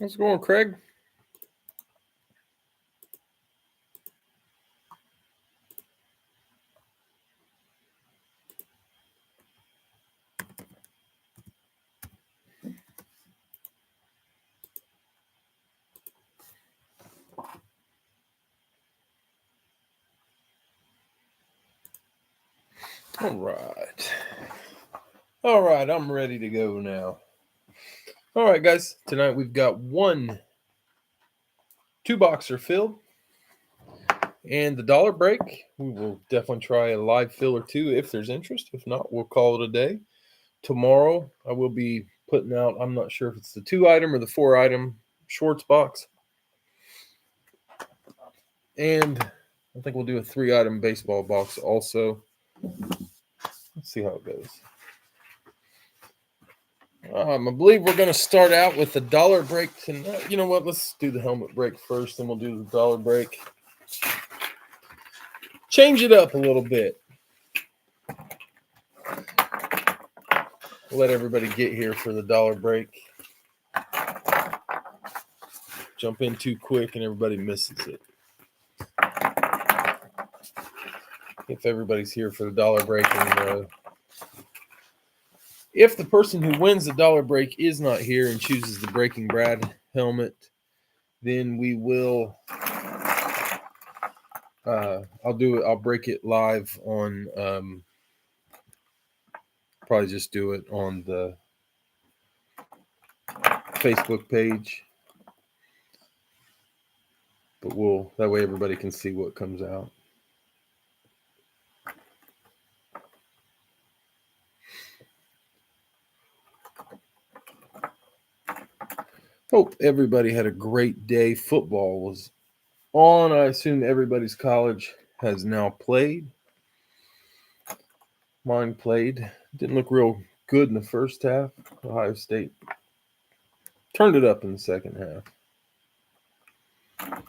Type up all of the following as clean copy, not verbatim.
How's it going, Craig? All right, I'm ready to go now. All right, guys, tonight we've got two boxer filled, and the dollar break. We will definitely try a live fill or two if there's interest. If not, we'll call it a day. Tomorrow, I will be putting out, I'm not sure if it's the 2-item or the 4-item Schwartz box. And I think we'll do a 3-item baseball box also. Let's see how it goes. I believe we're going to start out with the dollar break tonight. You know what? Let's do the helmet break first, and we'll do the dollar break. Change it up a little bit. Let everybody get here for the dollar break. Jump in too quick and everybody misses it. If everybody's here for the dollar break, and if the person who wins the dollar break is not here and chooses the Breaking Brad helmet, then we will. I'll break it live on. Probably just do it on the Facebook page, but that way everybody can see what comes out. Hope everybody had a great day. Football was on. I assume everybody's college has now played. Mine played. Didn't look real good in the first half. Ohio State turned it up in the second half.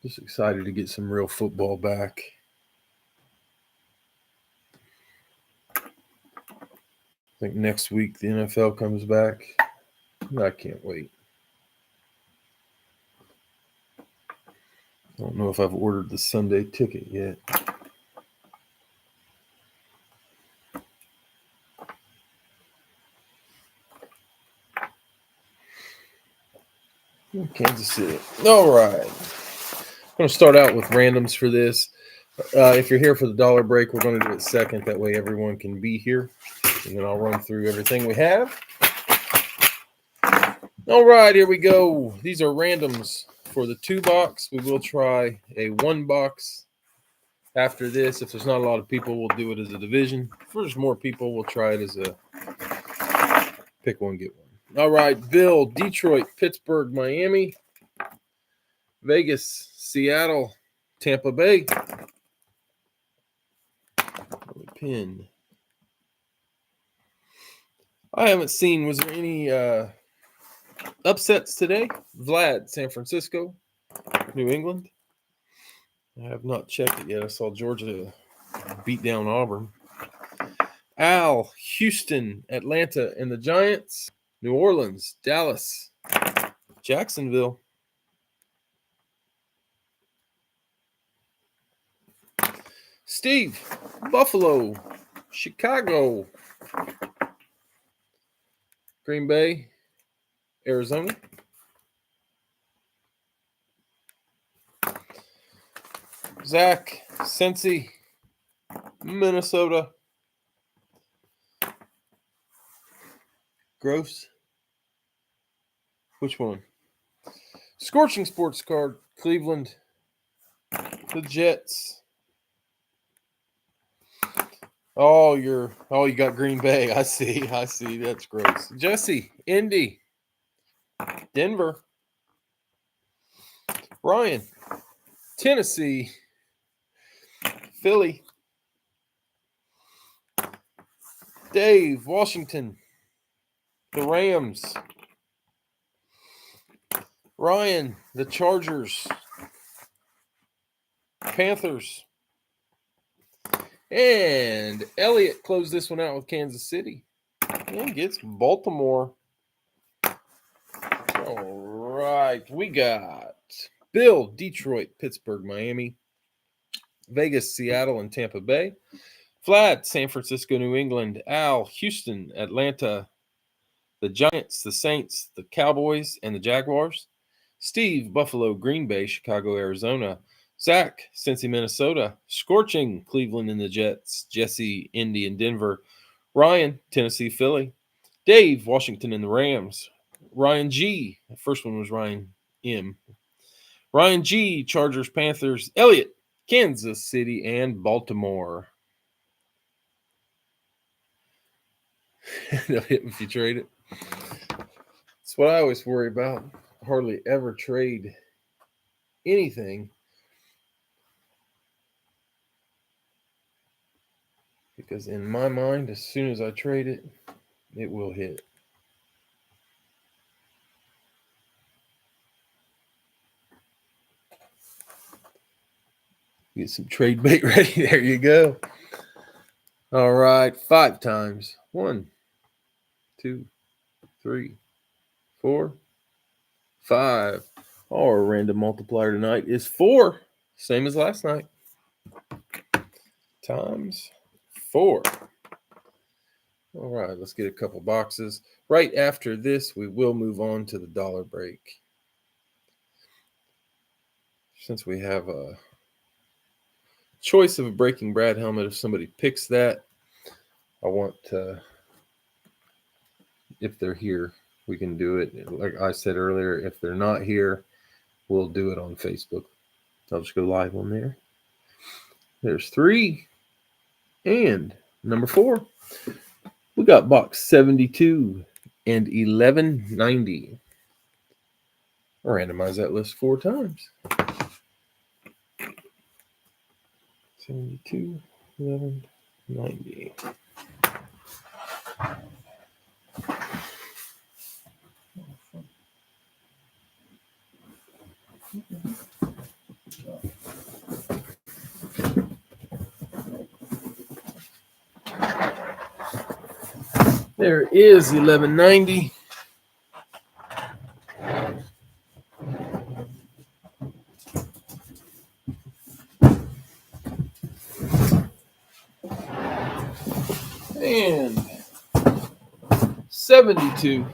Just excited to get some real football back. I think next week the NFL comes back. I can't wait. I don't know if I've ordered the Sunday ticket yet. Kansas City. All right. I'm going to start out with randoms for this. If you're here for the dollar break, we're going to do it second. That way everyone can be here. And then I'll run through everything we have. All right, here we go. These are randoms for the 2-box. We will try a 1-box after this. If there's not a lot of people, we'll do it as a division. If there's more people, we'll try it as a pick one, get one. All right, Bill, Detroit, Pittsburgh, Miami, Vegas, Seattle, Tampa Bay. Pin. I haven't seen, was there any upsets today? Vlad, San Francisco, New England. I have not checked it yet. I saw Georgia beat down Auburn. Al, Houston, Atlanta, and the Giants. New Orleans, Dallas, Jacksonville. Steve, Buffalo, Chicago, Green Bay, Arizona. Zach, Cincy, Minnesota. Gross. Which one? Scorching Sports Card, Cleveland, the Jets. Oh, you got Green Bay. I see. That's gross. Jesse, Indy, Denver. Ryan, Tennessee, Philly. Dave, Washington, the Rams. Ryan, the Chargers, Panthers. And Elliott closed this one out with Kansas City and gets Baltimore. All right. We got Bill, Detroit, Pittsburgh, Miami, Vegas, Seattle, and Tampa Bay. Vlad, San Francisco, New England. Al, Houston, Atlanta, the Giants, the Saints, the Cowboys, and the Jaguars. Steve, Buffalo, Green Bay, Chicago, Arizona. Zach, Cincy, Minnesota. Scorching, Cleveland and the Jets. Jesse, Indy and Denver. Ryan, Tennessee, Philly. Dave, Washington and the Rams. Ryan G. The first one was Ryan M. Ryan G. Chargers, Panthers. Elliott, Kansas City and Baltimore. They'll hit if you trade it. That's what I always worry about. Hardly ever trade anything because in my mind, as soon as I trade it, it will hit. Get some trade bait ready. There you go. All right, 5 times. 1, 2, 3, 4, 5. Our random multiplier tonight is 4, same as last night. Times 4. All right, let's get a couple boxes. Right after this, we will move on to the dollar break. Since we have a choice of a Breaking Brad helmet, if somebody picks that, I want to, if they're here, we can do it. Like I said earlier, if they're not here, we'll do it on Facebook. I'll just go live on there. There's 3 and number 4. We got box 72 and 1190. I'll randomize that list 4 times. 72, 1190. There is 1190. And 72.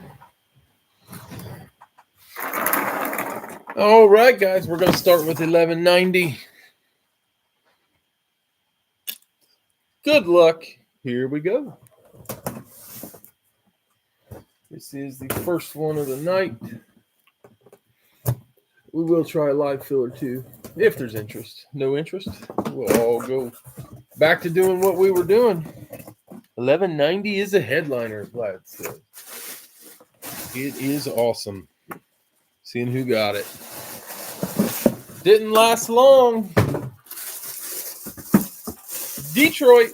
All right, guys, we're going to start with 1190. Good luck. Here we go. This is the first one of the night. We will try a live filler too, if there's interest. No interest, we'll all go back to doing what we were doing. 1190 is a headliner, Vlad said. It is awesome. Seeing who got it. Didn't last long. Detroit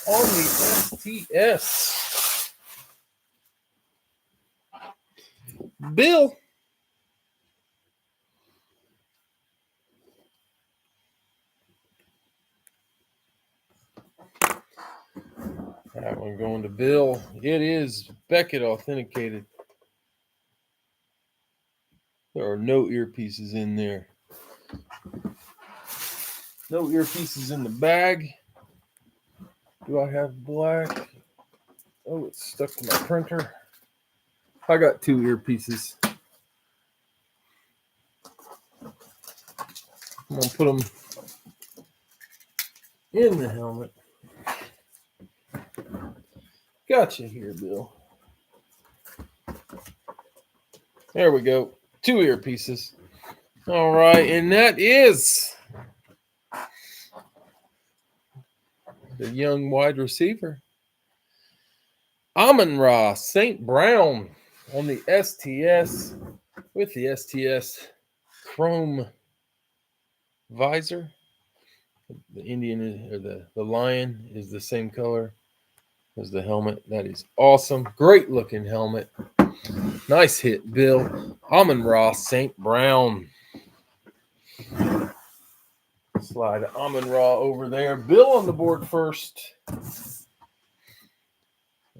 on the STS. Bill. That one going to Bill. It is Beckett authenticated. There are no earpieces in there. No earpieces in the bag. Do I have black? Oh, it's stuck to my printer. I got 2 earpieces. I'm going to put them in the helmet. Gotcha here, Bill. There we go. 2 earpieces. All right, and that is the young wide receiver. Amon-Ra St. Brown on the STS with the STS chrome visor. The Indian or the lion is the same color as the helmet. That is awesome. Great looking helmet. Nice hit, Bill. Amon-Ra St. Brown. Slide Amon-Ra over there. Bill on the board first.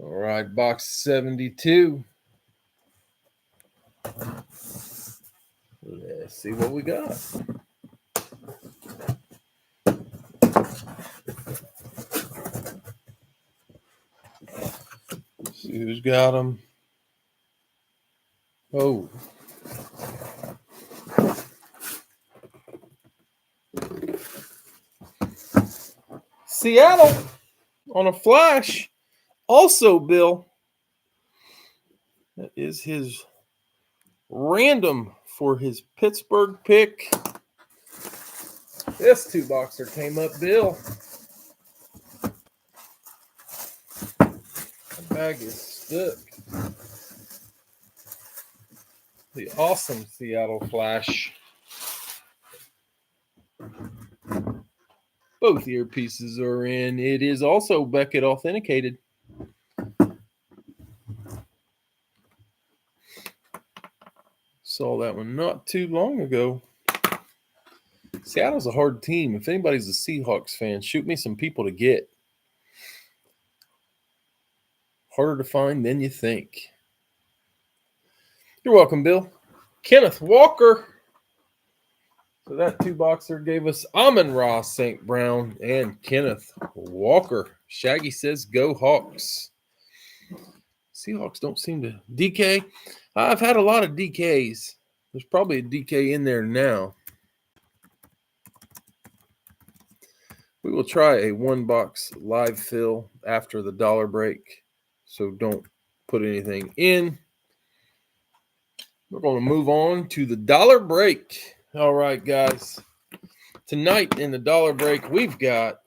All right, box 72. Let's see what we got. See who's got them. Oh. Seattle on a flash. Also, Bill. That is his random for his Pittsburgh pick. This 2-boxer came up, Bill. The bag is stuck. The awesome Seattle Flash. Both earpieces are in. It is also Beckett authenticated. Saw that one not too long ago. Seattle's a hard team. If anybody's a Seahawks fan, shoot me some people to get. Harder to find than you think. You're welcome, Bill. Kenneth Walker. So that 2-boxer gave us Amon-Ra St. Brown and Kenneth Walker. Shaggy says, go Hawks. Seahawks don't seem to DK. I've had a lot of DKs. There's probably a DK in there now. We will try a 1-box live fill after the dollar break. So don't put anything in. We're going to move on to the dollar break. All right, guys. Tonight in the dollar break, we've got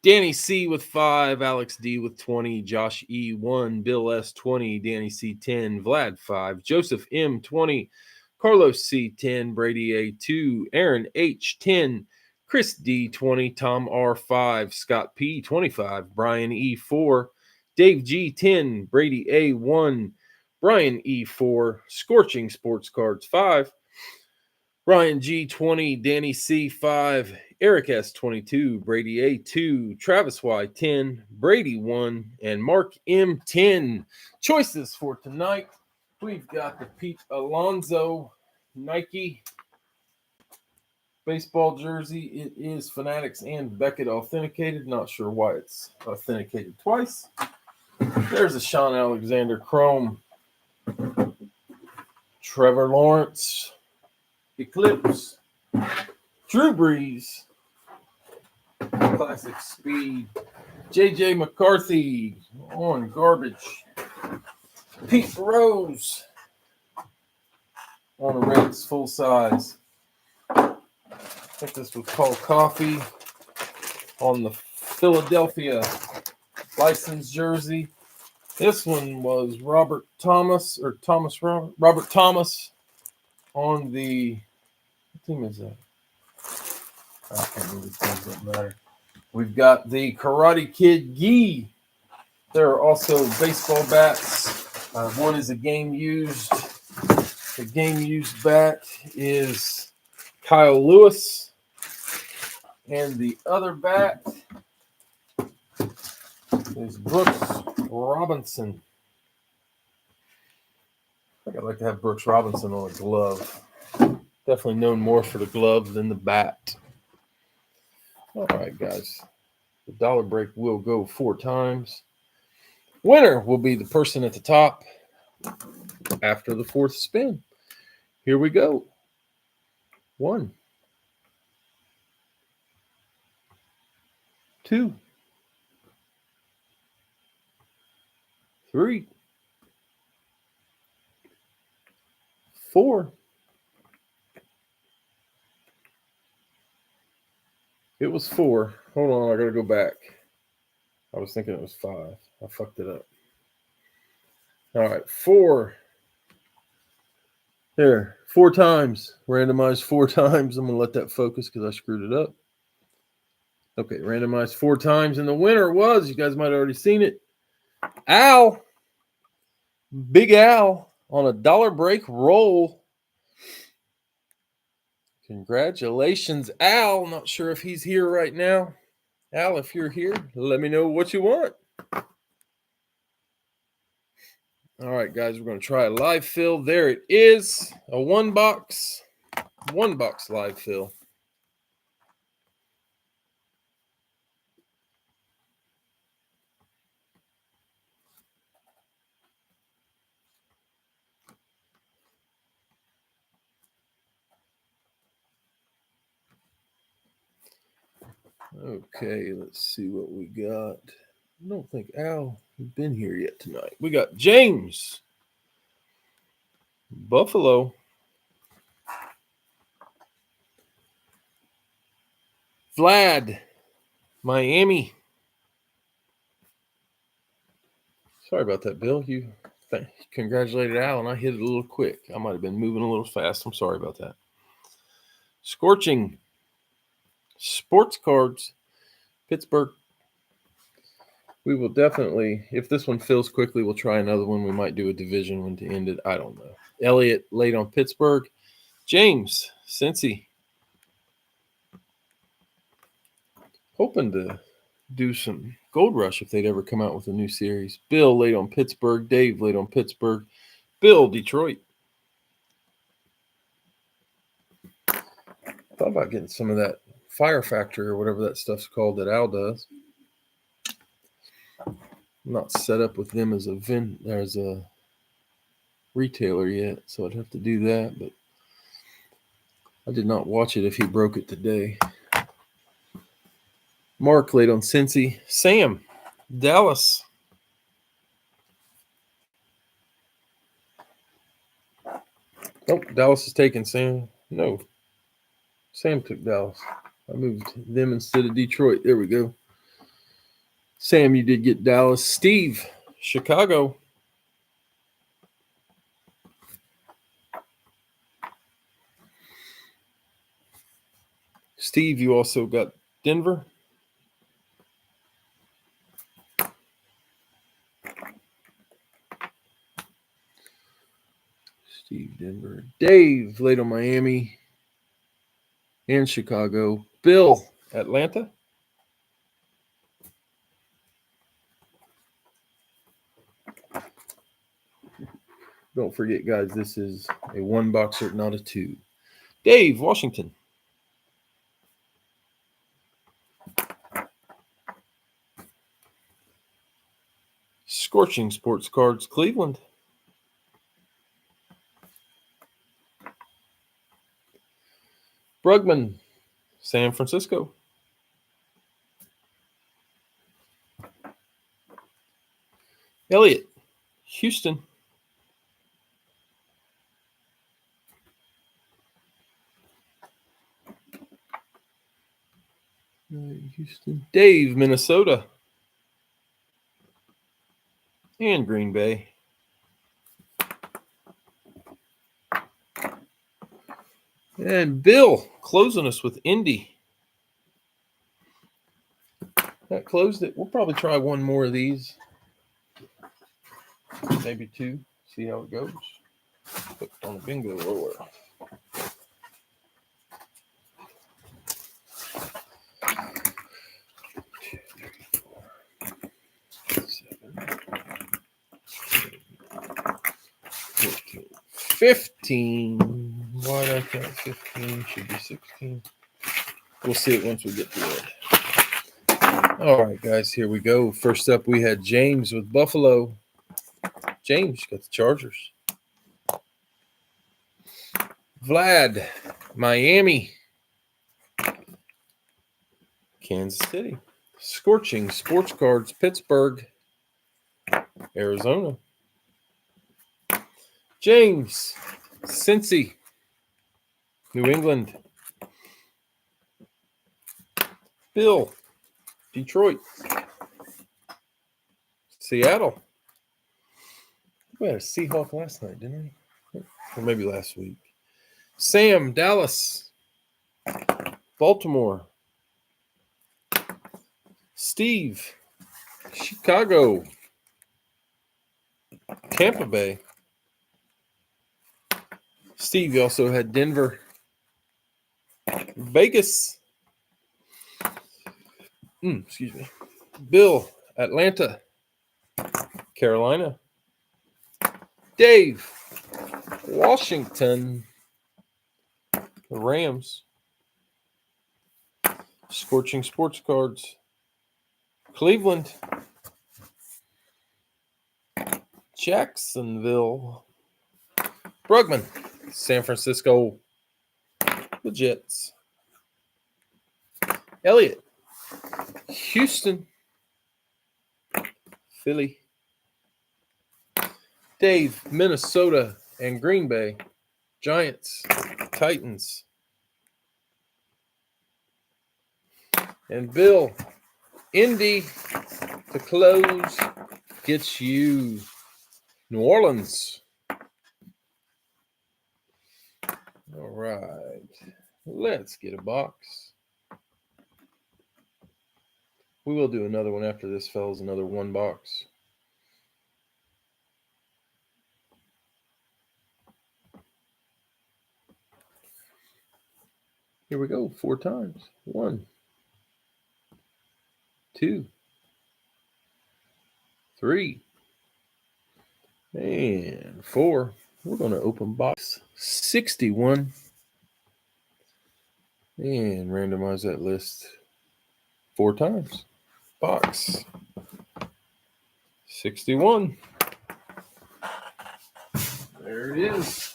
Danny C with 5, Alex D with 20, Josh E 1, Bill S 20, Danny C 10, Vlad 5, Joseph M 20, Carlos C 10, Brady A 2, Aaron H 10, Chris D 20, Tom R 5, Scott P 25, Brian E 4, Dave G 10, Brady A 1, Brian E 4, Scorching Sports Cards 5, Ryan G 20, Danny C 5, Eric S 22, Brady A 2, Travis Y 10, Brady 1, and Mark M 10. Choices for tonight. We've got the Pete Alonso Nike baseball jersey. It is Fanatics and Beckett authenticated. Not sure why it's authenticated twice. There's a Sean Alexander Chrome. Trevor Lawrence. Eclipse. Drew Brees. Classic Speed. J.J. McCarthy on garbage. Pete Rose on the Reds full size. I think this was called Coffee on the Philadelphia license jersey. This one was Robert Thomas on the, what team is that? I can't remember the teams, doesn't matter. We've got the Karate Kid Gi. There are also baseball bats. One is a game used. The game used bat is Kyle Lewis. And the other bat is Brooks Robinson. I think I'd like to have Brooks Robinson on a glove. Definitely known more for the glove than the bat. All right, guys. The dollar break will go 4 times. Winner will be the person at the top after the 4th spin. Here we go. 1, 2, 3, 4. It was 4. Hold on, I gotta go back. I was thinking it was 5. I fucked it up. All right, 4. There, 4 times. Randomized 4 times. I'm gonna let that focus because I screwed it up. Okay, randomized 4 times, and the winner was, you guys might have already seen it, Al. Big Al on a dollar break roll. Congratulations, Al. Not sure if he's here right now. Al, if you're here, let me know what you want. All right, guys, we're going to try a live fill. There it is, a one box live fill. Okay, let's see what we got. I don't think Al has been here yet tonight. We got James, Buffalo, Vlad, Miami. Sorry about that, Bill. You congratulated Al, and I hit it a little quick. I might have been moving a little fast. I'm sorry about that. Scorching Sports Cards, Pittsburgh. We will definitely, if this one fills quickly, we'll try another one. We might do a division one to end it. I don't know. Elliott late on Pittsburgh. James, Cincy. Hoping to do some Gold Rush if they'd ever come out with a new series. Bill late on Pittsburgh. Dave late on Pittsburgh. Bill, Detroit. Thought about getting some of that Fire Factory or whatever that stuff's called that Al does. I'm not set up with them as a retailer yet, so I'd have to do that, but I did not watch it if he broke it today. Mark late on Cincy. Sam, Dallas. Nope, Dallas is taking Sam. No, Sam took Dallas. I moved them instead of Detroit. There we go. Sam, you did get Dallas. Steve, Chicago. Steve, you also got Denver. Steve, Denver. Dave, late on Miami and Chicago. Bill, Atlanta. Don't forget, guys, this is a one boxer, not a two. Dave, Washington. Scorching Sports Cards, Cleveland. Brugman, San Francisco. Elliott, Houston. Houston. Dave, Minnesota. And Green Bay. And Bill closing us with Indy. That closed it. We'll probably try one more of these. Maybe two. See how it goes. Put on the bingo roller. Two, 3, 4, 7, 14, 15. Why did I count 15? Should be 16. We'll see it once we get to it. All right, guys, here we go. First up, we had James with Buffalo. James got the Chargers. Vlad, Miami. Kansas City. Scorching Sports Cards, Pittsburgh, Arizona. James, Cincy, New England. Bill, Detroit. Seattle. We had a Seahawk last night, didn't we? Or maybe last week. Sam, Dallas. Baltimore. Steve, Chicago. Tampa Bay. Steve, you also had Denver. Vegas. Excuse me. Bill, Atlanta. Carolina. Dave, Washington, the Rams. Scorching Sports Cards, Cleveland, Jacksonville, Brugman, San Francisco, the Jets, Elliott, Houston, Philly, Dave, Minnesota and Green Bay, Giants, Titans, and Bill, Indy to close gets you New Orleans. All right, let's get a box. We will do another one after this, fellas, another one box. Here we go, 4 times. 1, 2, 3, and 4. We're going to open box 61 and randomize that list 4 times. Box 61. There it is.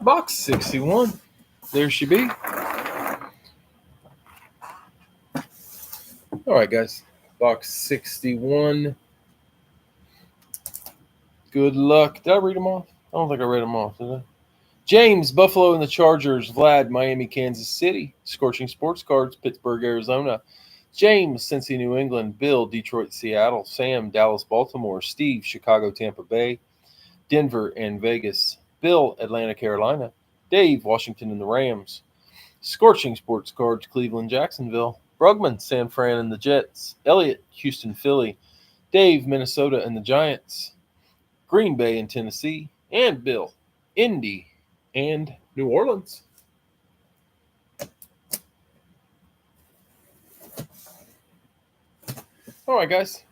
Box 61. There she be. All right, guys. Box 61. Good luck. Did I read them off? I don't think I read them off, did I? James, Buffalo and the Chargers. Vlad, Miami, Kansas City. Scorching Sports Cards, Pittsburgh, Arizona. James, Cincy, New England. Bill, Detroit, Seattle. Sam, Dallas, Baltimore. Steve, Chicago, Tampa Bay. Denver and Vegas. Bill, Atlanta, Carolina. Dave, Washington and the Rams. Scorching Sports Cards, Cleveland, Jacksonville. Brugman, San Fran and the Jets. Elliott, Houston, Philly. Dave, Minnesota and the Giants. Green Bay and Tennessee. And Bill, Indy and New Orleans. All right, guys.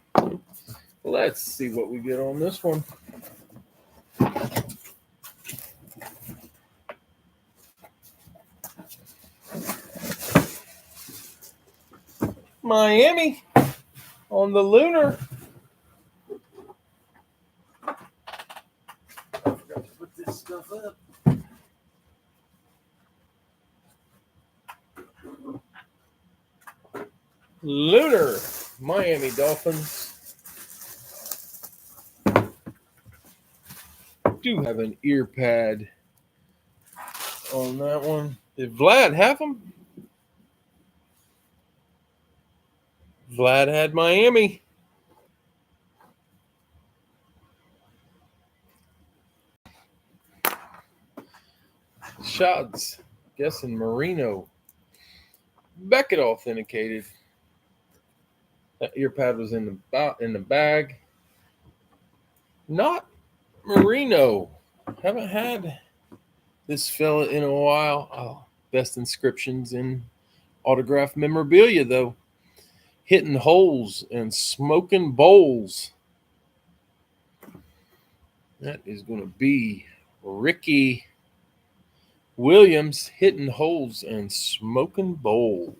Let's see what we get on this one. Miami on the Lunar. I forgot to put this stuff up. Lunar, Miami Dolphins. Do have an ear pad on that one. Did Vlad have them? Vlad had Miami. Shots, guessing Marino. Beckett authenticated. That ear pad was in the bag. Not Marino. Haven't had this fella in a while. Oh, best inscriptions in autographed memorabilia, though. Hitting holes and smoking bowls. That is going to be Ricky Williams, hitting holes and smoking bowls.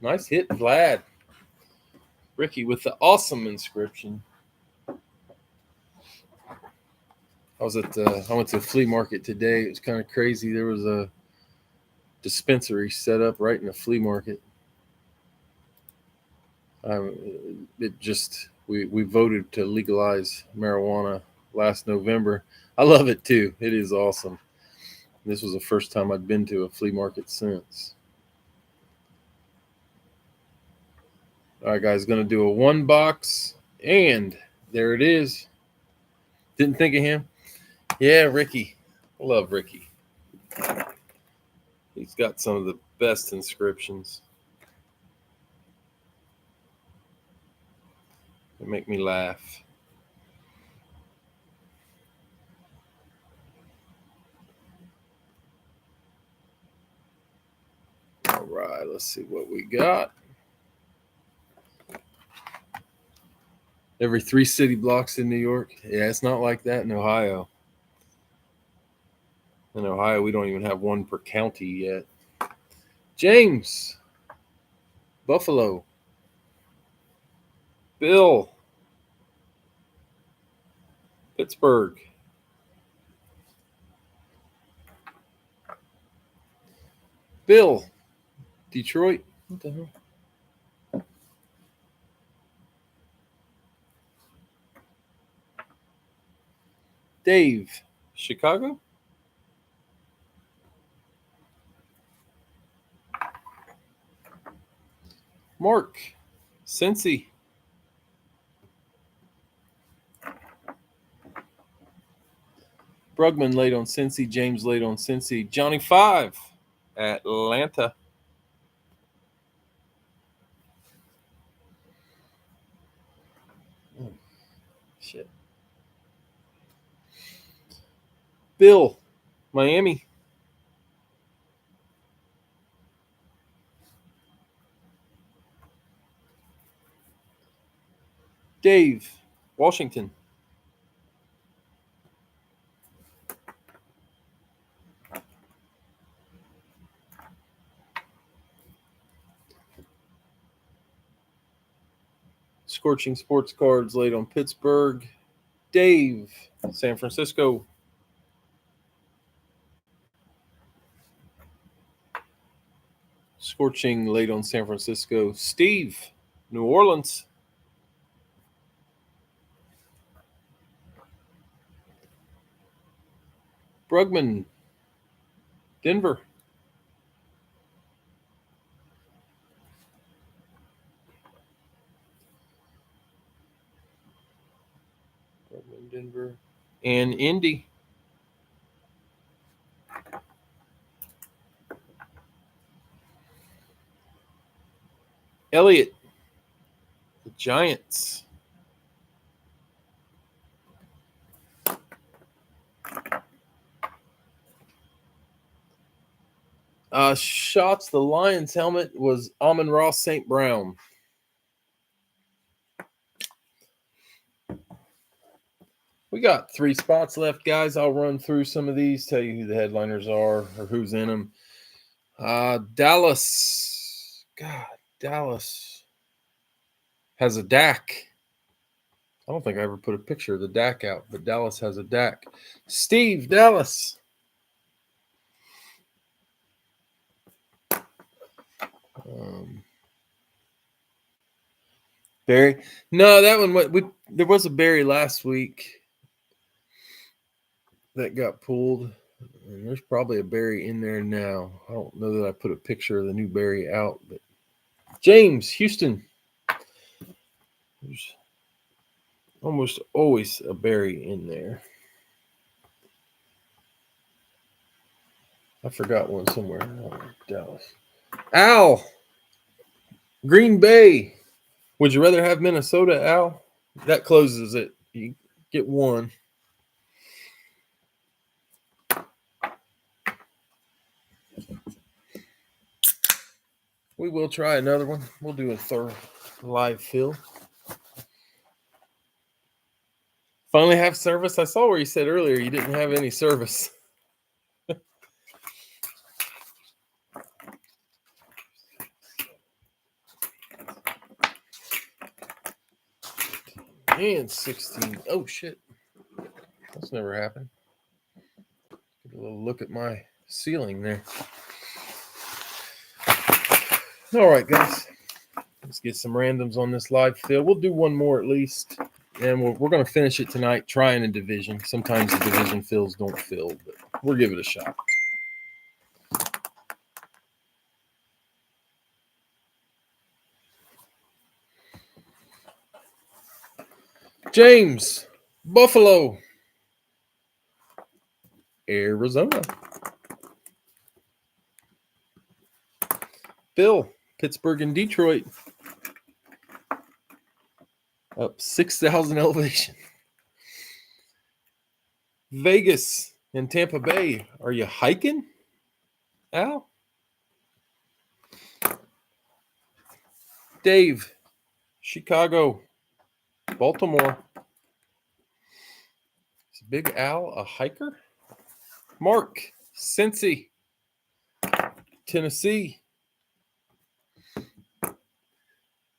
Nice hit, Vlad. Ricky with the awesome inscription. I went to a flea market today. It was kind of crazy. There was a dispensary set up right in the flea market. We voted to legalize marijuana last November. I love it too. It is awesome. This was the first time I'd been to a flea market since. All right, guys, going to do a 1 box, and there it is. Didn't think of him. Yeah, Ricky. I love Ricky. He's got some of the best inscriptions. They make me laugh. right, let's see what we got. Every 3 city blocks in New York. Yeah, it's not like that in Ohio. In Ohio, we don't even have one per county yet. James, Buffalo. Bill, Pittsburgh. Bill, Detroit. What the hell? Dave, Chicago. Mark, Cincy. Brugman laid on Cincy. James laid on Cincy. Johnny 5, Atlanta. Oh, shit. Bill, Miami. Dave, Washington. Scorching Sports Cards laid on Pittsburgh. Dave, San Francisco. Scorching laid on San Francisco. Steve, New Orleans. Brugman, Denver. Brugman, Denver. And Indy. Elliott, the Giants. Shots, the Lions helmet was Amon-Ra St. Brown. We got 3 spots left, guys. I'll run through some of these, tell you who the headliners are or who's in them. Dallas. God, Dallas has a Dak. I don't think I ever put a picture of the Dak out, but Dallas has a Dak. Steve, Dallas. Barry. No, that one, there was a Barry last week that got pulled. And there's probably a Barry in there now. I don't know that I put a picture of the new Barry out, but James, Houston. There's almost always a Barry in there. I forgot one somewhere. Oh, Dallas. Al, Green Bay. Would you rather have Minnesota, Al? That closes it. You get one. We will try another one. We'll do a third live fill. Finally have service. I saw where you said earlier you didn't have any service. And 16. Oh, shit. That's never happened. Get a little look at my ceiling there. All right, guys. Let's get some randoms on this live fill. We'll do one more at least. And we're going to finish it tonight trying a division. Sometimes the division fills don't fill, but we'll give it a shot. James, Buffalo, Arizona. Bill, Pittsburgh and Detroit. Up 6,000 elevation. Vegas and Tampa Bay. Are you hiking, Al? Dave, Chicago, Baltimore. Is Big Al a hiker? Mark, Cincy, Tennessee.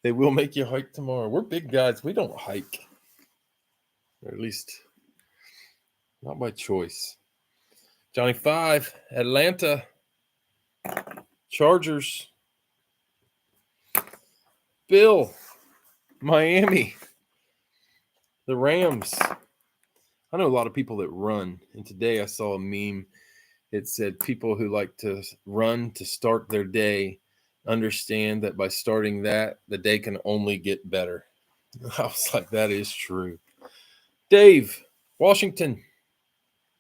They will make you hike tomorrow. We're big guys. We don't hike. Or at least not by choice. Johnny 5, Atlanta, Chargers. Bill, Miami, the Rams. I know a lot of people that run. And today I saw a meme. It said people who like to run to start their day understand that by starting that, the day can only get better. I was like, that is true. Dave, Washington,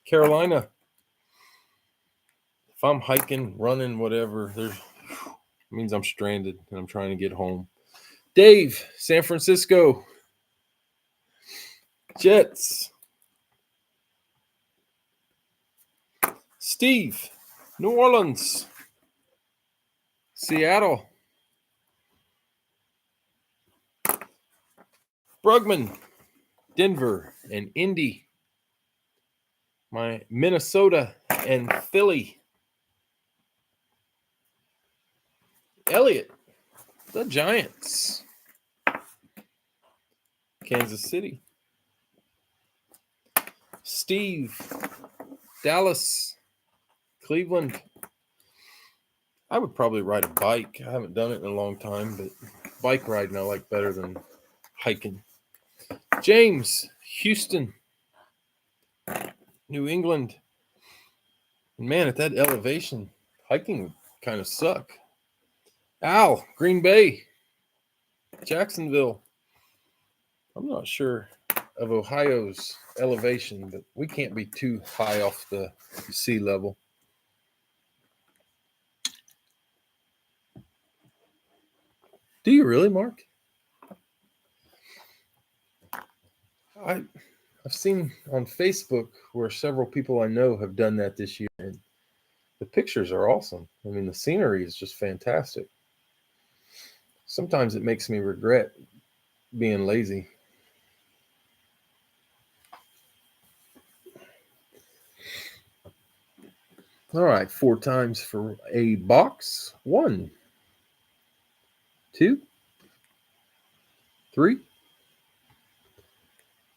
Carolina. If I'm hiking, running, whatever, it means I'm stranded and I'm trying to get home. Dave, San Francisco, Jets. Steve, New Orleans, Seattle. Brugman, Denver and Indy. My Minnesota and Philly. Elliot, the Giants. Kansas City. Steve, Dallas, Cleveland. I would probably ride a bike. I haven't done it in a long time, but bike riding I like better than hiking. James, Houston, New England. And man, at that elevation, hiking would kind of suck. Al, Green Bay, Jacksonville. I'm not sure of Ohio's elevation, but we can't be too high off the sea level. Do you really, Mark? I've seen on Facebook where several people I know have done that this year, and the pictures are awesome. I mean, the scenery is just fantastic. Sometimes it makes me regret being lazy. All right, 4 times for a box. 1, 2, 3,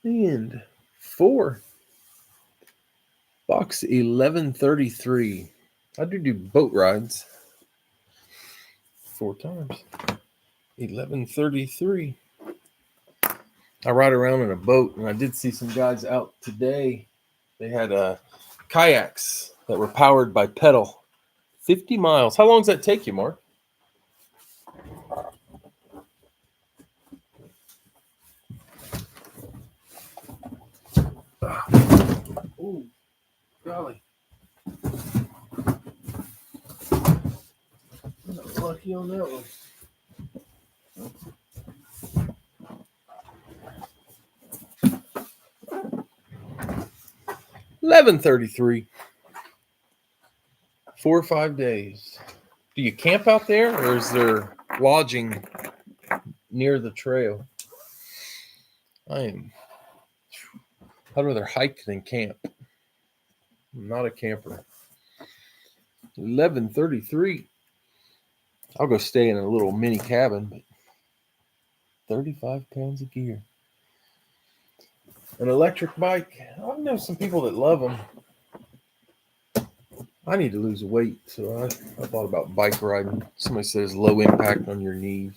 and 4. Box 1133. I do boat rides 4 times. 1133. I ride around in a boat, and I did see some guys out today. They had kayaks that were powered by pedal. 50 miles. How long does that take you, Mark? Oh, golly. I'm not lucky on that one. 1133. 4 or 5 days. Do you camp out there, or is there lodging near the trail? I'd rather hike than camp. I'm not a camper. 1133. I'll go stay in a little mini cabin, but 35 pounds of gear. An electric bike. I know some people that love them. I need to lose weight, so I thought about bike riding. Somebody says low impact on your knees.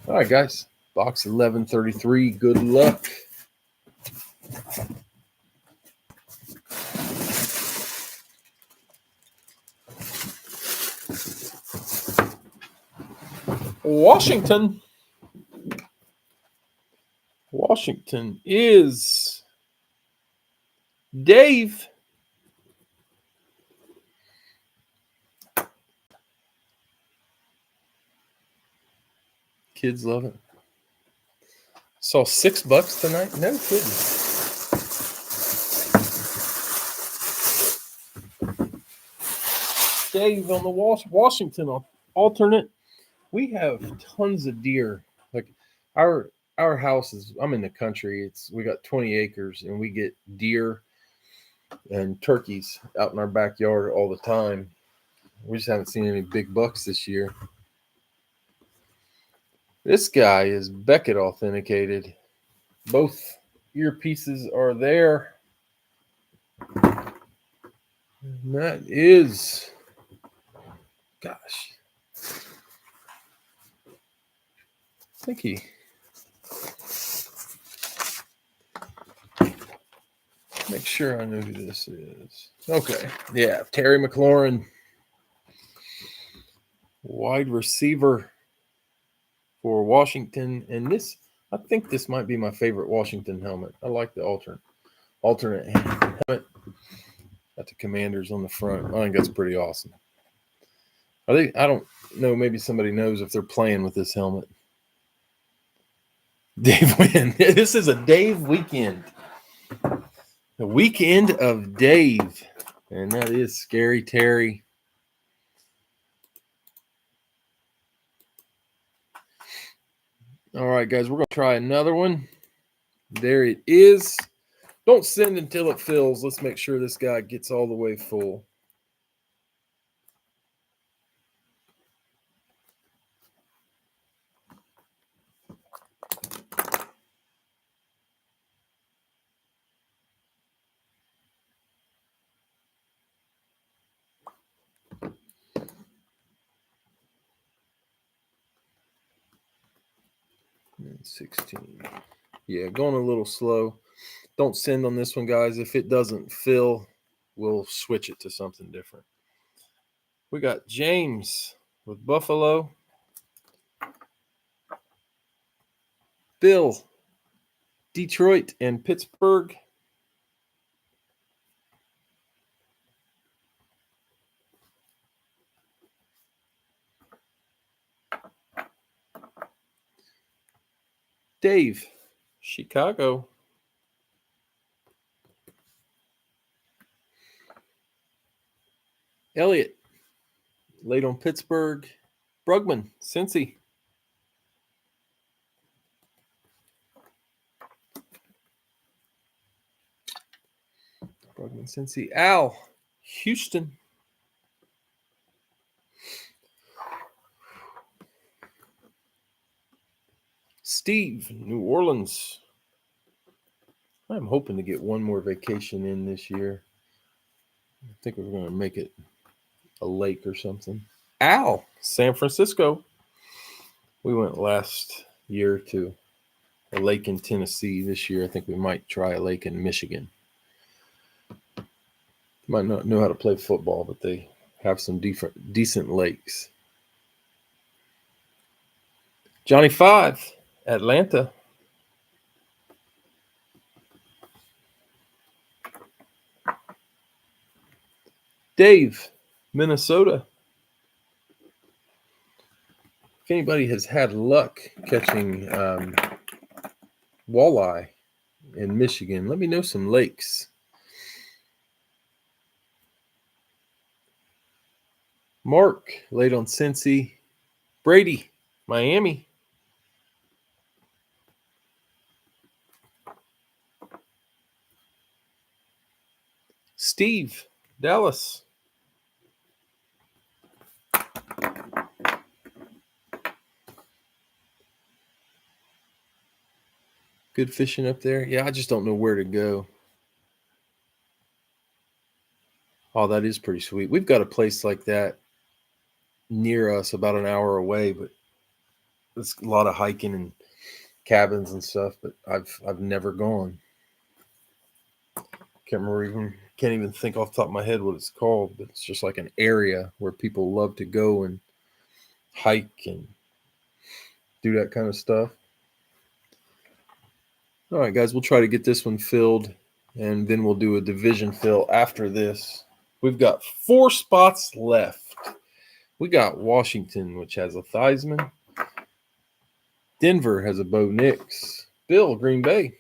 All right, guys. Box 1133. Good luck. Washington. Washington is Dave. Kids love it. Saw $6 tonight. No kidding. Dave on the Washington alternate. We have tons of deer. Like our house is, I'm in the country. We got 20 acres and we get deer and turkeys out in our backyard all the time. We just haven't seen any big bucks this year. This guy is Beckett authenticated. Both earpieces are there. And that is, gosh, I think he, make sure I know who this is. Okay, yeah, Terry McLaurin, wide receiver for Washington. And this, I think this might be my favorite Washington helmet. I like the alternate helmet. Got the Commanders on the front. I think that's pretty awesome. I don't know, maybe somebody knows if they're playing with this helmet. Dave Wynn. This is a Dave weekend. The weekend of Dave. And that is Scary Terry. All right, guys, we're going to try another one. There it is. Don't send until it fills. Let's make sure this guy gets all the way full. And 16. Yeah, going a little slow. Don't send on this one, guys. If it doesn't fill, we'll switch it to something different. We got James with Buffalo. Bill, Detroit and Pittsburgh. Dave, Chicago. Elliot, late on Pittsburgh. Brugman, Cincy. Brugman, Cincy. Al, Houston. Steve, New Orleans. I'm hoping to get one more vacation in this year. I think we're going to make it a lake or something. Al, San Francisco. We went last year to a lake in Tennessee. This year, I think we might try a lake in Michigan. Might not know how to play football, but they have some decent lakes. Johnny 5, Atlanta. Dave, Minnesota. If anybody has had luck catching walleye in Michigan, let me know some lakes. Mark, late on Cincy. Brady, Miami. Steve, Dallas. Good fishing up there. Yeah, I just don't know where to go. Oh, that is pretty sweet. We've got a place like that near us, about an hour away, but it's a lot of hiking and cabins and stuff. But I've never gone. Can't even think off the top of my head what it's called, but it's just like an area where people love to go and hike and do that kind of stuff. All right, guys, we'll try to get this one filled, and then we'll do a division fill after this. We've got 4 spots left. We got Washington, which has a Theismann. Denver has a Bo Nix. Bill, Green Bay.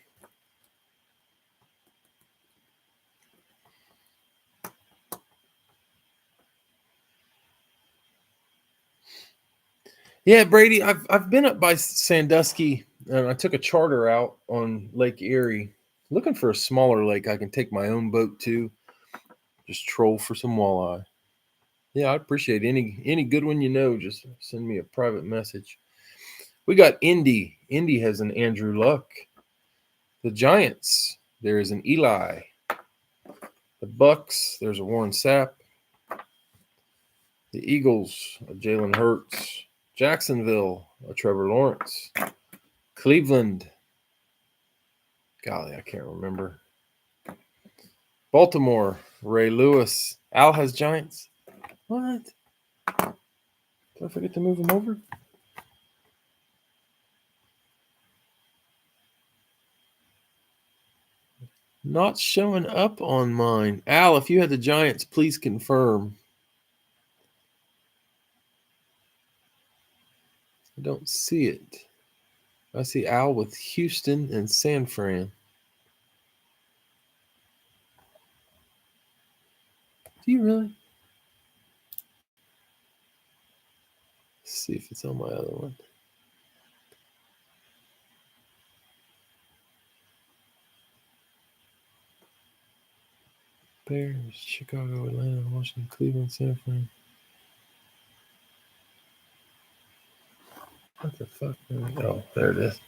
Yeah, Brady, I've been up by Sandusky, and I took a charter out on Lake Erie, looking for a smaller lake I can take my own boat to, just troll for some walleye. Yeah, I appreciate any good one you know. Just send me a private message. We got Indy. Indy has an Andrew Luck. The Giants, there is an Eli. The Bucks, there's a Warren Sapp. The Eagles, a Jalen Hurts. Jacksonville, a Trevor Lawrence. Cleveland, golly, I can't remember. Baltimore, Ray Lewis. Al has Giants. What? Did I forget to move him over? Not showing up on mine. Al, if you had the Giants, please confirm. I don't see it. I see Al with Houston and San Fran. Do you really? Let's see if it's on my other one. Bears, Chicago, Atlanta, Washington, Cleveland, San Fran. What the fuck? Oh, there it is.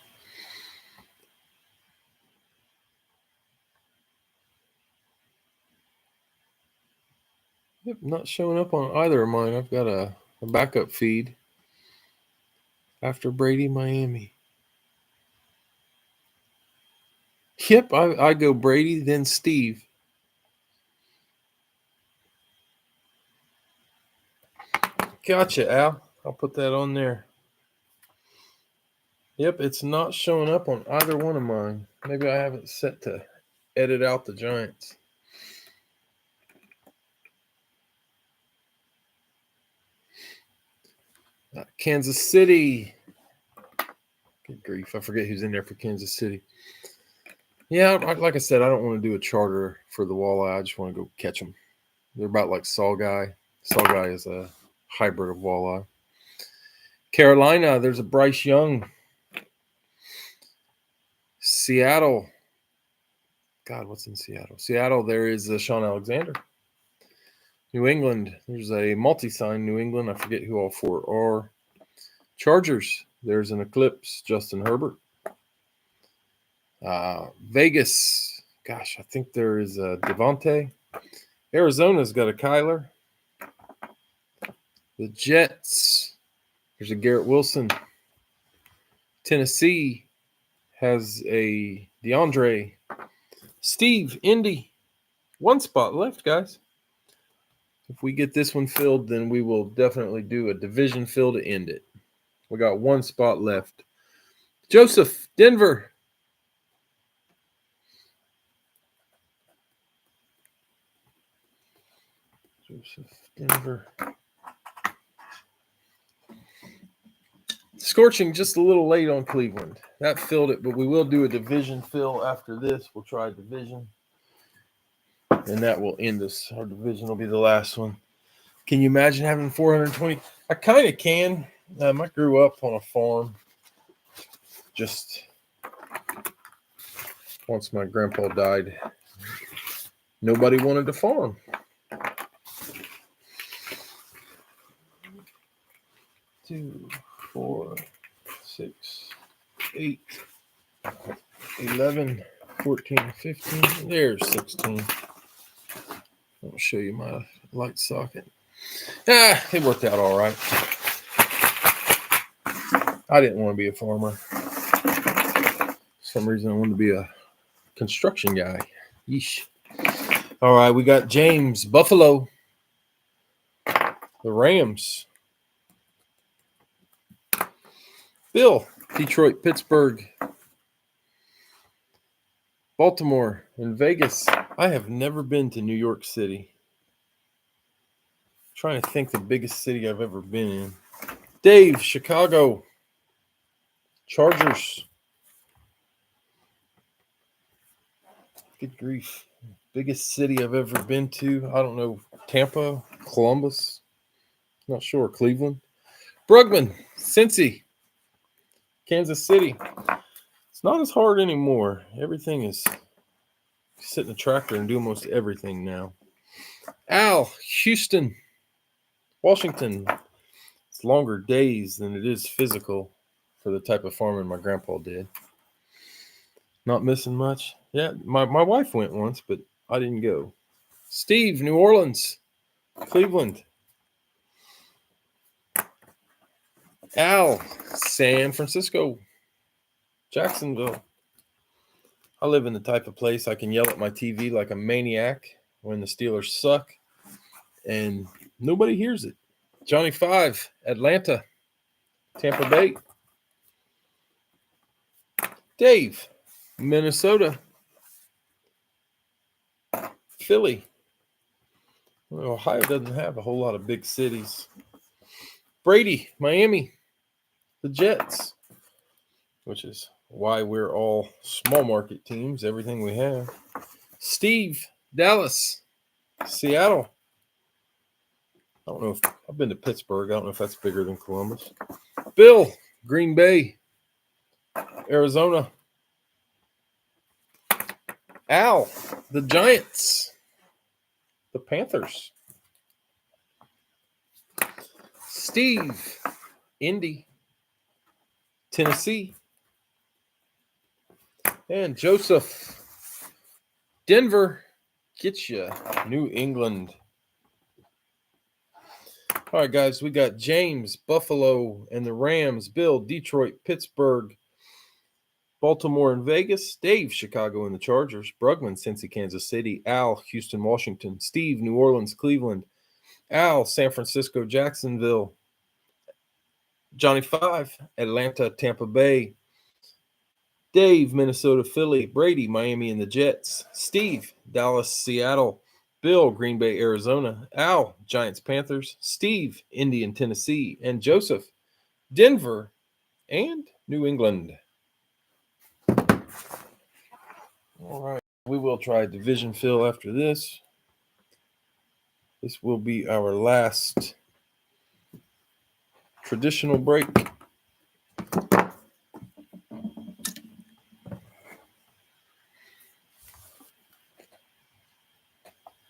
Yep, not showing up on either of mine. I've got a backup feed after Brady, Miami. Yep, I go Brady, then Steve. Gotcha, Al. I'll put that on there. Yep, it's not showing up on either one of mine. Maybe I have it set to edit out the Giants. Kansas City. Good grief. I forget who's in there for Kansas City. Yeah, like I said, I don't want to do a charter for the walleye. I just want to go catch them. They're about like Saw Guy. Saw Guy is a hybrid of walleye. Carolina, there's a Bryce Young. Seattle. God, what's in Seattle? Seattle, there is a Sean Alexander. New England, there's a multi-sign New England. I forget who all four are. Chargers, there's an Eclipse, Justin Herbert. Vegas, gosh, I think there is a Devontae. Arizona's got a Kyler. The Jets, there's a Garrett Wilson. Tennessee has a DeAndre. Steve, Indy, one spot left, guys. If we get this one filled, then we will definitely do a division fill to end it. We got one spot left. Joseph, Denver. Joseph, Denver. Scorching just a little late on Cleveland. That filled it, but we will do a division fill after this. We'll try division. And that will end us. Our division will be the last one. Can you imagine having 420? I kind of can. I grew up on a farm. Just once my grandpa died, nobody wanted to farm. Two, 4, 6, 8, 11, 14, 15. There's 16. I'll show you my light socket. It worked out all right. I didn't want to be a farmer. For some reason, I wanted to be a construction guy. Yeesh. All right, we got James, Buffalo. The Rams. Bill, Detroit, Pittsburgh. Baltimore and Vegas. I have never been to New York City. I'm trying to think the biggest city I've ever been in. Dave, Chicago. Chargers. Good grief. Biggest city I've ever been to. I don't know. Tampa, Columbus. Not sure. Cleveland. Brugman, Cincy, Kansas City. It's not as hard anymore. Everything is sit in a tractor and do almost everything now. Al, Houston, Washington. It's longer days than it is physical for the type of farming my grandpa did. Not missing much. Yeah, my wife went once, but I didn't go. Steve, New Orleans, Cleveland. Al, San Francisco, Jacksonville. I live in the type of place I can yell at my TV like a maniac when the Steelers suck, and nobody hears it. Johnny 5, Atlanta, Tampa Bay. Dave, Minnesota, Philly. Well, Ohio doesn't have a whole lot of big cities. Brady, Miami, the Jets, which is why we're all small market teams, everything we have. Steve, Dallas, Seattle. I don't know if I've been to Pittsburgh. I don't know if that's bigger than Columbus. Bill, Green Bay, Arizona. Al, the Giants, the Panthers. Steve, Indy, Tennessee. And Joseph, Denver, get you, New England. All right, guys, we got James, Buffalo, and the Rams. Bill, Detroit, Pittsburgh, Baltimore, and Vegas. Dave, Chicago, and the Chargers. Brugman, Cincy, Kansas City. Al, Houston, Washington. Steve, New Orleans, Cleveland. Al, San Francisco, Jacksonville. Johnny 5, Atlanta, Tampa Bay. Dave, Minnesota, Philly. Brady, Miami, and the Jets. Steve, Dallas, Seattle. Bill, Green Bay, Arizona. Al, Giants, Panthers. Steve, Indian, Tennessee. And Joseph, Denver, and New England. All right. We will try division fill after this. This will be our last traditional break.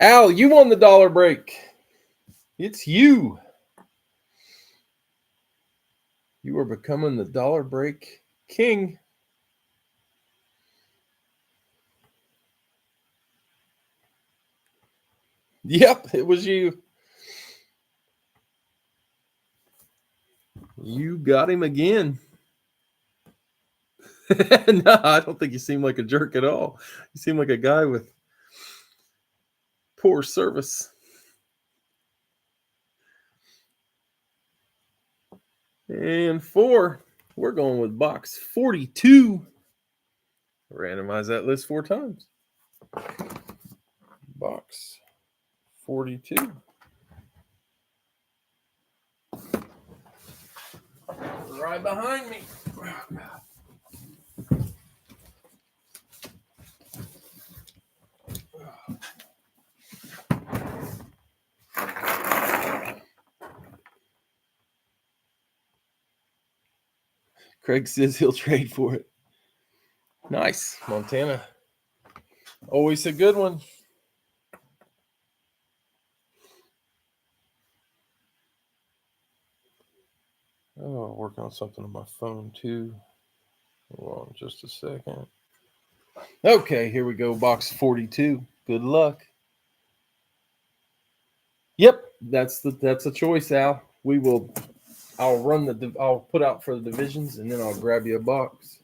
Al, you won the dollar break. It's you. You are becoming the dollar break king. Yep, it was you. You got him again. No, I don't think you seem like a jerk at all. You seem like a guy with poor service. And 4, we're going with box 42. Randomize that list 4 times. Box 42. Right behind me. Oh, God. Craig says he'll trade for it. Nice. Montana. Always a good one. Oh, working on something on my phone too. Hold on just a second. Okay, here we go. Box 42. Good luck. Yep, that's a choice, Al. I'll put out for the divisions and then I'll grab you a box.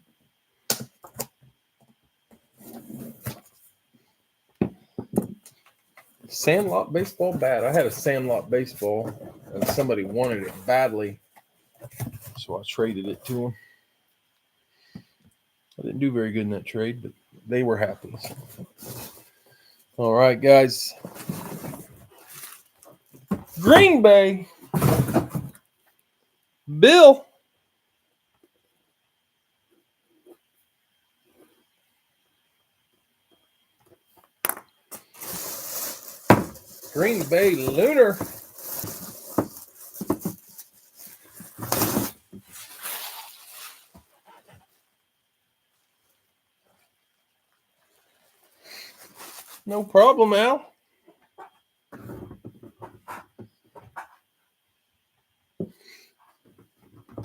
Sandlot baseball bat. I had a Sandlot baseball and somebody wanted it badly, so I traded it to them. I didn't do very good in that trade, but they were happy. All right, guys. Green Bay. Bill. Green Bay Lunar. No problem, Al.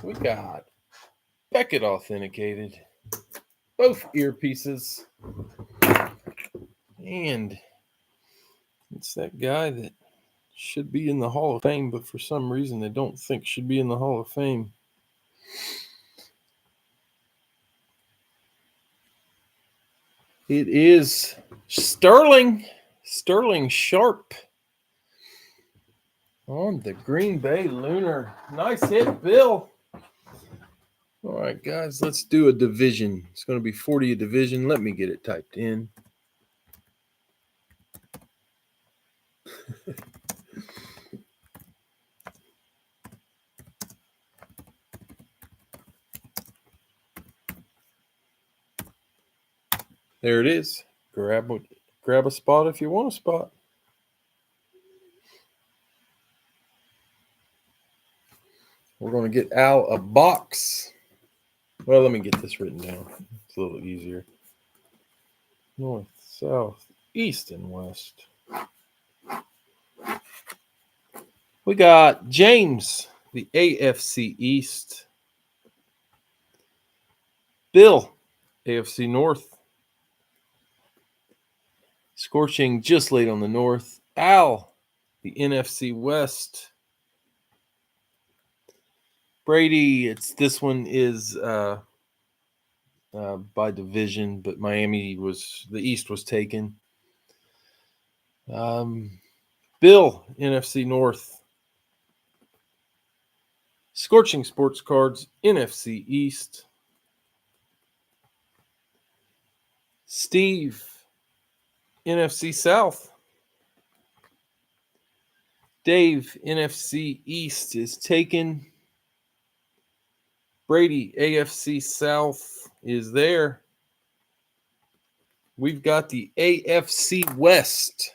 We got Beckett authenticated. Both earpieces. And it's that guy that should be in the Hall of Fame, but for some reason they don't think should be in the Hall of Fame. It is Sterling Sharp on the Green Bay Lunar. Nice hit, Bill. All right, guys, let's do a division. It's going to be 40 a division. Let me get it typed in. There it is. Grab a spot if you want a spot. We're going to get Al a box. Well, let me get this written down. It's a little easier. North, south, east, and west. We got James, the AFC East. Bill, AFC North. Scorching just late on the north. Al, the NFC West. Brady, this one is by division, but Miami the East was taken. Bill, NFC North. Scorching Sports Cards, NFC East. Steve, NFC South. Dave, NFC East is taken. Brady, AFC South is there. We've got the AFC West.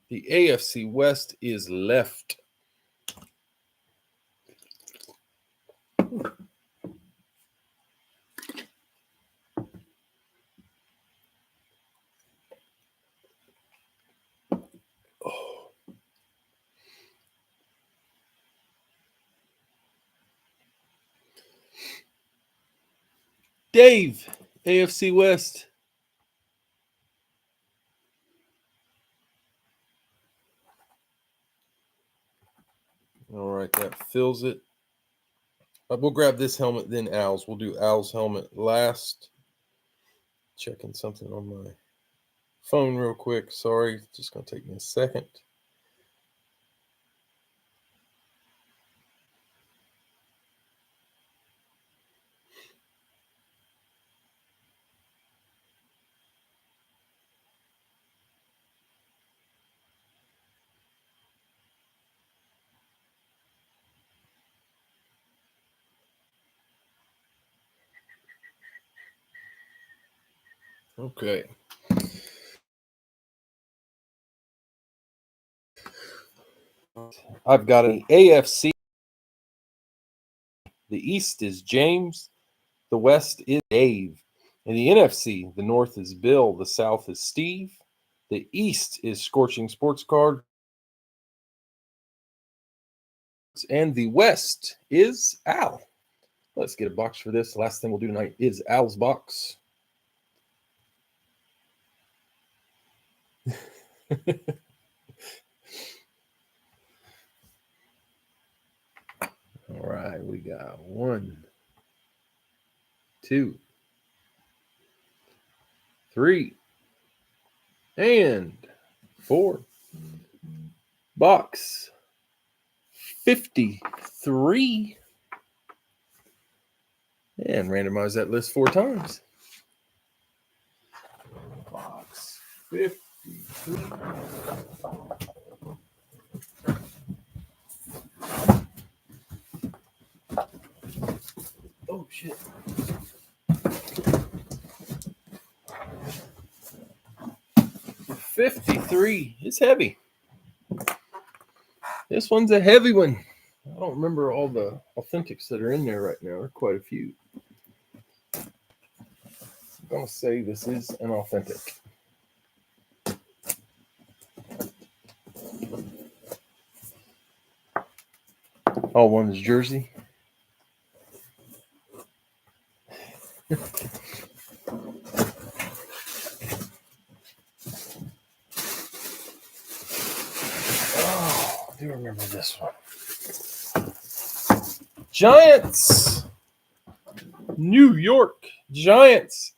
The AFC West is left. Oh. Dave, AFC West. All right, that fills it. We'll grab this helmet, then Al's. We'll do Al's helmet last. Checking something on my phone real quick. Sorry, just going to take me a second. Okay. I've got an AFC. The East is James. The West is Dave. In the NFC, the North is Bill. The South is Steve. The East is Scorching Sports Card. And the West is Al. Let's get a box for this. The last thing we'll do tonight is Al's box. All right, we got 1, 2, 3, and 4. Box 53. And randomize that list 4 times. Box 53. Oh, shit. $53. It's heavy. This one's a heavy one. I don't remember all the authentics that are in there right now. There are quite a few. I'm going to say this is an authentic. Oh, one's jersey. Oh, I do remember this one. Giants. New York Giants.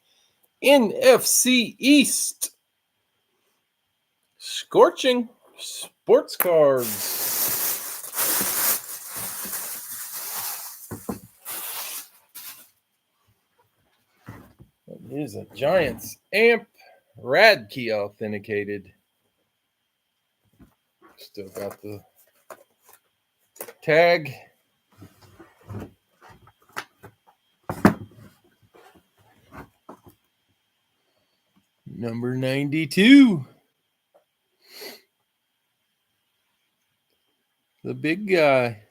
NFC East. Scorching sports cards. It is a Giants amp. Radkey authenticated. Still got the tag. Number 92. The big guy.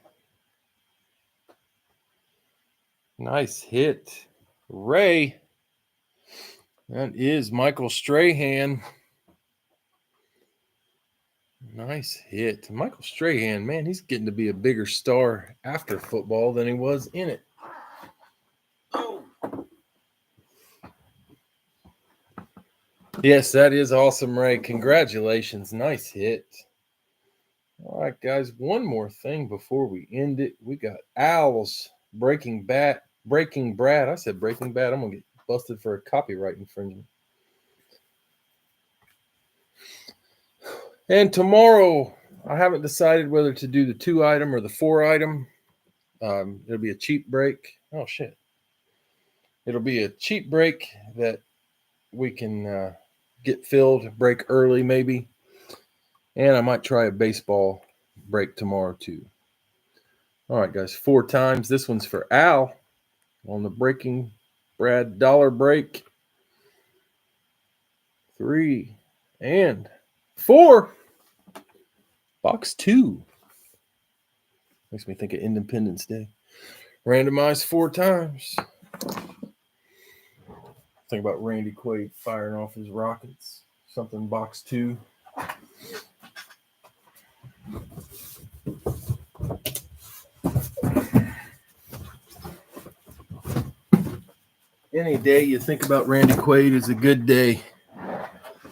Nice hit. Ray. That is Michael Strahan. Nice hit. Michael Strahan, man, he's getting to be a bigger star after football than he was in it. Oh. Yes, that is awesome, Ray. Congratulations. Nice hit. All right, guys, one more thing before we end it. We got Owls Breaking Brad. I said Breaking Bad. I'm going to get busted for a copyright infringement. And tomorrow, I haven't decided whether to do the 2-item or the 4-item. It'll be a cheap break. Oh, shit. It'll be a cheap break that we can get filled, break early maybe. And I might try a baseball break tomorrow too. All right, guys, 4 times. This one's for Al on the Breaking Brad dollar break. 3 and 4. Box 2. Makes me think of Independence Day. Randomized 4 times. Think about Randy Quaid firing off his rockets. Something box 2. Any day you think about Randy Quaid is a good day.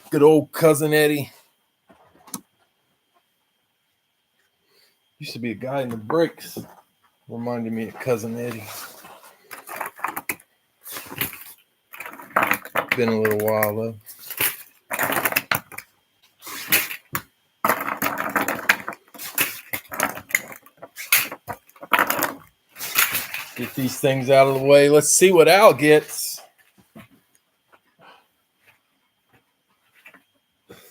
Good old Cousin Eddie. Used to be a guy in the breaks. Reminded me of Cousin Eddie. Been a little while though. Get these things out of the way. Let's see what Al gets.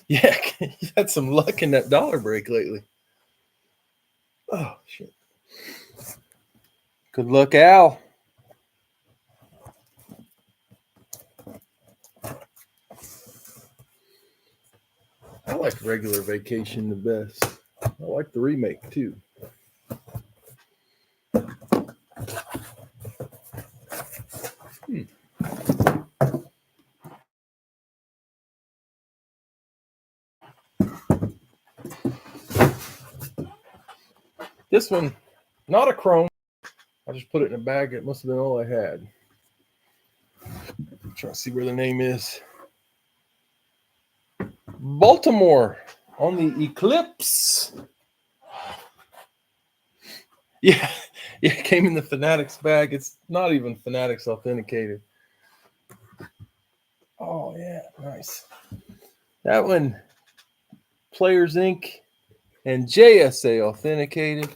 Yeah, you had some luck in that dollar break lately. Oh, shit. Good luck, Al. I like Regular Vacation the best. I like the remake too. This one, not a chrome. I just put it in a bag. It must have been all I had. I'm trying to see where the name is. Baltimore on the Eclipse. Yeah, it came in the Fanatics bag. It's not even Fanatics authenticated. Oh, yeah, nice. That one, Players Inc. and JSA authenticated.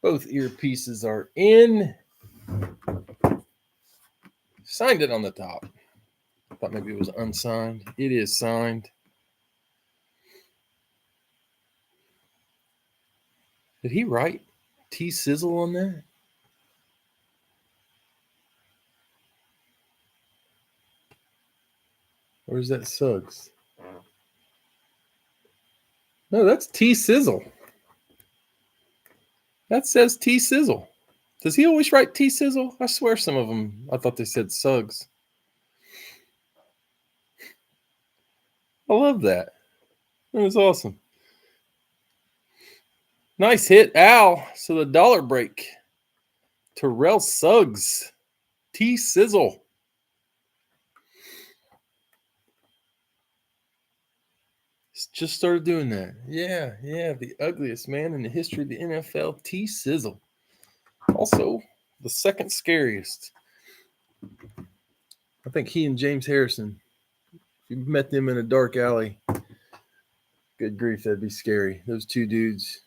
Both earpieces are in. Signed it on the top. Thought maybe it was unsigned. It is signed. Did he write T Sizzle on that? Or is that Suggs? No, that's T Sizzle. That says T Sizzle. Does he always write T Sizzle? I swear some of them, I thought they said Suggs. I love that. That was awesome. Nice hit, Al. So the dollar break. Terrell Suggs. T-Sizzle. Just started doing that. Yeah. The ugliest man in the history of the NFL, T-Sizzle. Also, the second scariest. I think he and James Harrison, if you met them in a dark alley, good grief, that'd be scary. Those two dudes.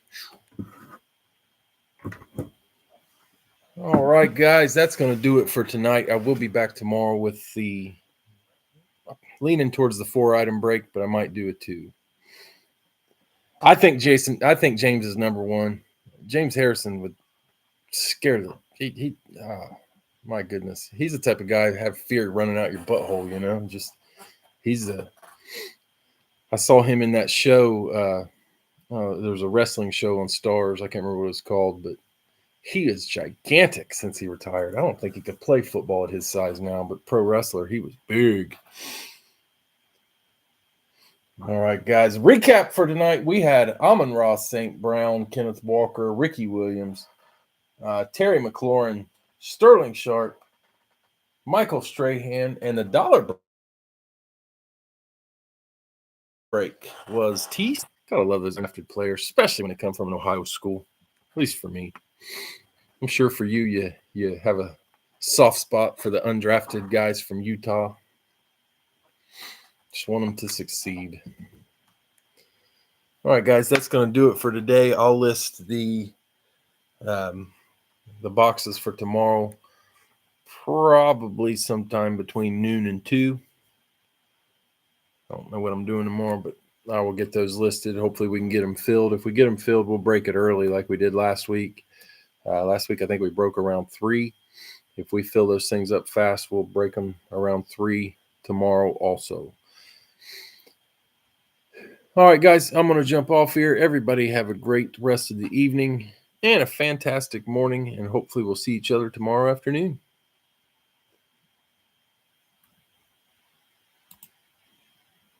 All right, guys, that's going to do it for tonight. I will be back tomorrow with the leaning towards the 4-item break, but I might do it too. I think James is number one. James Harrison would scare the my goodness. He's the type of guy who have fear running out your butthole, you know. I saw him in that show. There was a wrestling show on Stars. I can't remember what it was called, but he is gigantic since he retired. I don't think he could play football at his size now, but pro wrestler, he was big. All right, guys. Recap for tonight. We had Amon-Ra St. Brown, Kenneth Walker, Ricky Williams, Terry McLaurin, Sterling Sharp, Michael Strahan, and the dollar break was T. Gotta love those drafted players, especially when they come from an Ohio school. At least for me. I'm sure for you have a soft spot for the undrafted guys from Utah. Just want them to succeed. All right, guys, that's going to do it for today. I'll list the boxes for tomorrow, probably sometime between noon and 2. I don't know what I'm doing tomorrow, but I will get those listed. Hopefully we can get them filled. If we get them filled, we'll break it early like we did last week. Last week, I think we broke around 3. If we fill those things up fast, we'll break them around 3 tomorrow also. All right, guys, I'm going to jump off here. Everybody have a great rest of the evening and a fantastic morning, and hopefully we'll see each other tomorrow afternoon.